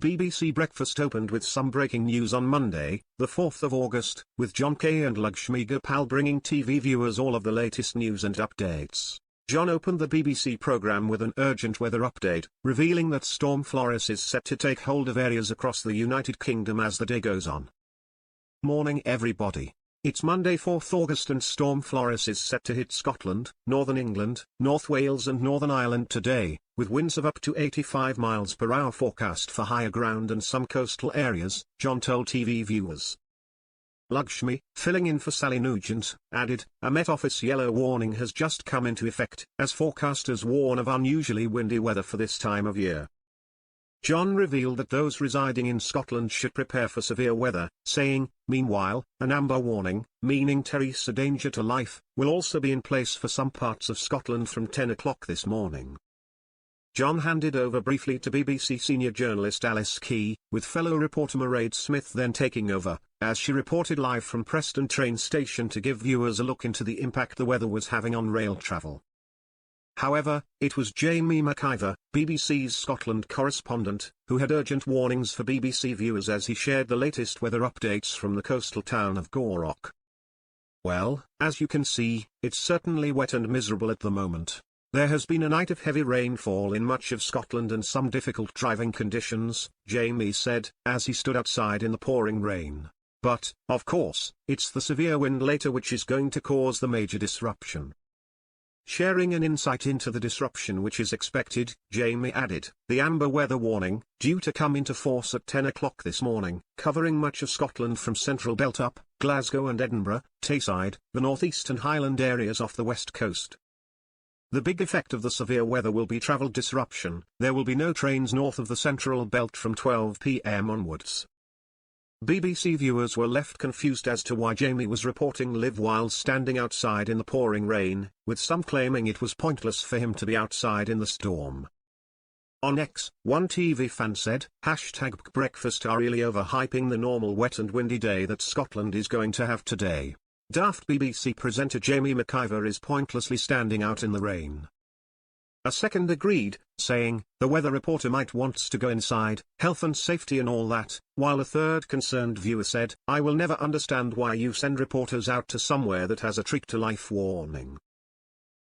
BBC Breakfast opened with some breaking news on Monday, the 4th of August, with John Kay and Lakshmi Gopal bringing TV viewers all of the latest news and updates. John opened the BBC programme with an urgent weather update, revealing that Storm Floris is set to take hold of areas across the United Kingdom as the day goes on. Morning everybody. It's Monday 4th August and Storm Floris is set to hit Scotland, Northern England, North Wales and Northern Ireland today, with winds of up to 85 miles per hour forecast for higher ground and some coastal areas, John told TV viewers. Lakshmi, filling in for Sally Nugent, added, a Met Office yellow warning has just come into effect, as forecasters warn of unusually windy weather for this time of year. John revealed that those residing in Scotland should prepare for severe weather, saying, meanwhile, an amber warning, meaning Teresa danger to life, will also be in place for some parts of Scotland from 10 o'clock this morning. John handed over briefly to BBC senior journalist Alice Key, with fellow reporter Mairead Smith then taking over, as she reported live from Preston train station to give viewers a look into the impact the weather was having on rail travel. However, it was Jamie McIver, BBC's Scotland correspondent, who had urgent warnings for BBC viewers as he shared the latest weather updates from the coastal town of Gourock. Well, as you can see, it's certainly wet and miserable at the moment. There has been a night of heavy rainfall in much of Scotland and some difficult driving conditions, Jamie said, as he stood outside in the pouring rain. But, of course, it's the severe wind later which is going to cause the major disruption. Sharing an insight into the disruption which is expected, Jamie added, the amber weather warning, due to come into force at 10 o'clock this morning, covering much of Scotland from Central Belt up, Glasgow and Edinburgh, Tayside, the northeast and Highland areas off the west coast. The big effect of the severe weather will be travel disruption. There will be no trains north of the Central Belt from 12 p.m. onwards. BBC viewers were left confused as to why Jamie was reporting live while standing outside in the pouring rain, with some claiming it was pointless for him to be outside in the storm. On X, one TV fan said, #breakfast are really overhyping the normal wet and windy day that Scotland is going to have today. Daft BBC presenter Jamie McIver is pointlessly standing out in the rain. A second agreed, saying, the weather reporter might wants to go inside, health and safety and all that, while a third concerned viewer said, I will never understand why you send reporters out to somewhere that has a trick to life warning.